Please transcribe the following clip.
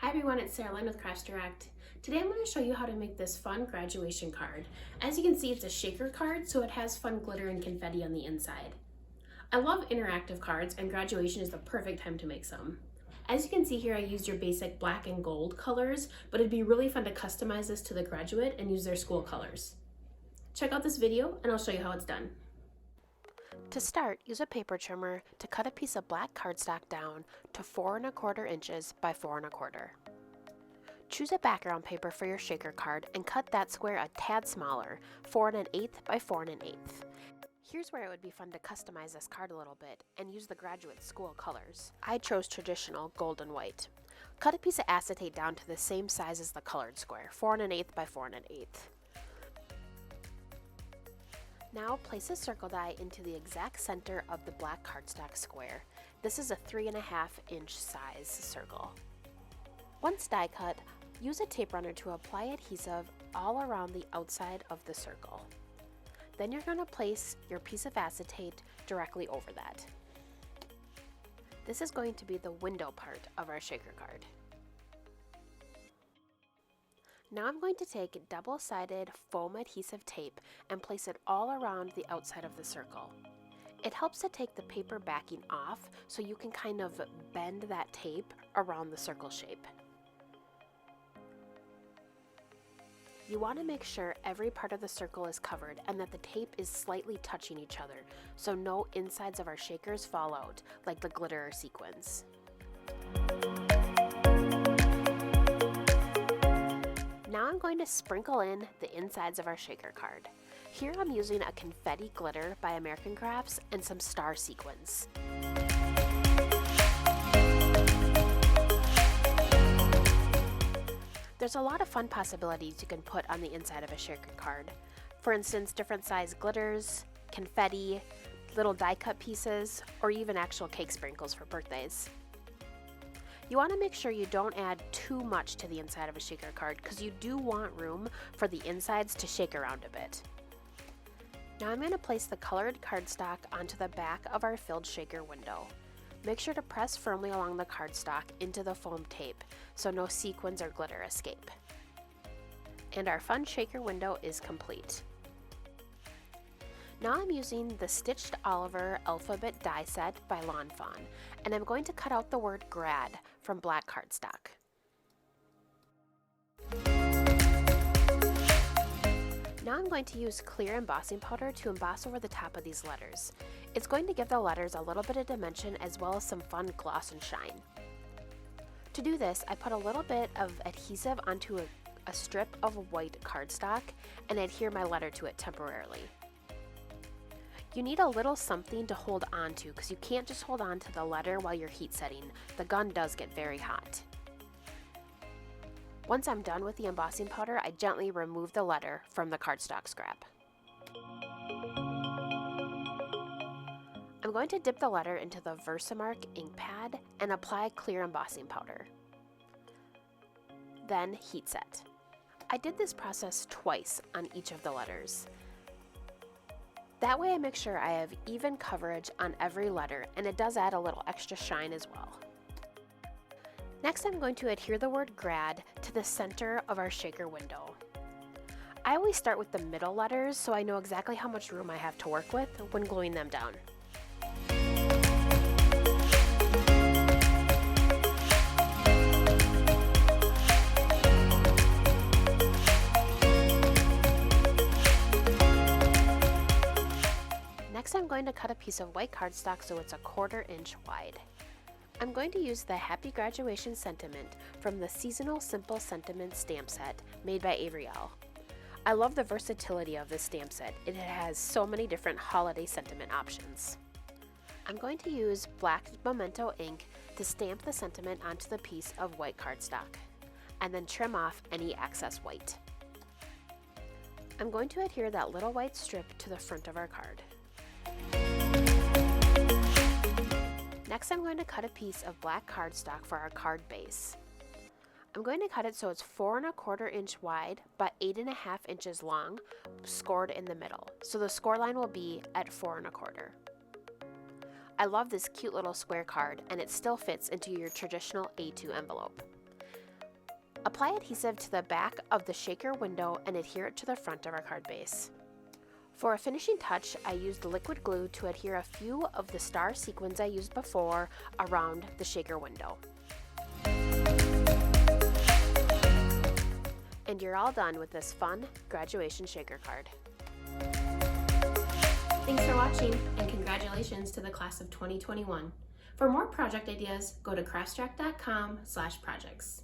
Hi everyone, it's Sarah Lynn with Crash Direct. Today I'm going to show you how to make this fun graduation card. As you can see, it's a shaker card, so it has fun glitter and confetti on the inside. I love interactive cards, and graduation is the perfect time to make some. As you can see here, I used your basic black and gold colors, but it'd be really fun to customize this to the graduate and use their school colors. Check out this video and I'll show you how it's done. To start, use a paper trimmer to cut a piece of black cardstock down to 4 1/4 inches by 4 1/4. Choose a background paper for your shaker card and cut that square a tad smaller, 4 1/8 by 4 1/8. Here's where it would be fun to customize this card a little bit and use the graduate school colors. I chose traditional gold and white. Cut a piece of acetate down to the same size as the colored square, 4 1/8 by 4 1/8. Now place a circle die into the exact center of the black cardstock square. This is a 3 1/2 inch size circle. Once die cut, use a tape runner to apply adhesive all around the outside of the circle. Then you're going to place your piece of acetate directly over that. This is going to be the window part of our shaker card. Now I'm going to take double-sided foam adhesive tape and place it all around the outside of the circle. It helps to take the paper backing off so you can kind of bend that tape around the circle shape. You want to make sure every part of the circle is covered and that the tape is slightly touching each other so no insides of our shakers fall out, like the glitter or sequins. Now I'm going to sprinkle in the insides of our shaker card. Here I'm using a confetti glitter by American Crafts and some star sequins. There's a lot of fun possibilities you can put on the inside of a shaker card. For instance, different size glitters, confetti, little die cut pieces, or even actual cake sprinkles for birthdays. You want to make sure you don't add too much to the inside of a shaker card because you do want room for the insides to shake around a bit. Now I'm going to place the colored cardstock onto the back of our filled shaker window. Make sure to press firmly along the cardstock into the foam tape so no sequins or glitter escape. And our fun shaker window is complete. Now I'm using the Stitched Oliver Alphabet die set by Lawn Fawn, and I'm going to cut out the word Grad from black cardstock. Now I'm going to use clear embossing powder to emboss over the top of these letters. It's going to give the letters a little bit of dimension as well as some fun gloss and shine. To do this, I put a little bit of adhesive onto a strip of white cardstock and adhere my letter to it temporarily. You need a little something to hold on to because you can't just hold on to the letter while you're heat setting. The gun does get very hot. Once I'm done with the embossing powder, I gently remove the letter from the cardstock scrap. I'm going to dip the letter into the Versamark ink pad and apply clear embossing powder. Then heat set. I did this process twice on each of the letters. That way I make sure I have even coverage on every letter, and it does add a little extra shine as well. Next I'm going to adhere the word Grad to the center of our shaker window. I always start with the middle letters so I know exactly how much room I have to work with when gluing them down. Next I'm going to cut a piece of white cardstock so it's a 1/4 inch wide. I'm going to use the Happy Graduation sentiment from the Seasonal Simple Sentiment stamp set made by Avriel. I love the versatility of this stamp set. It has so many different holiday sentiment options. I'm going to use black Memento ink to stamp the sentiment onto the piece of white cardstock, and then trim off any excess white. I'm going to adhere that little white strip to the front of our card. Next I'm going to cut a piece of black cardstock for our card base. I'm going to cut it so it's 4 1/4 inch wide but 8 1/2 inches long, scored in the middle. So the score line will be at 4 1/4. I love this cute little square card, and it still fits into your traditional A2 envelope. Apply adhesive to the back of the shaker window and adhere it to the front of our card base. For a finishing touch, I used liquid glue to adhere a few of the star sequins I used before around the shaker window. And you're all done with this fun graduation shaker card. Thanks for watching, and congratulations to the class of 2021. For more project ideas, go to crosstrack.com/projects.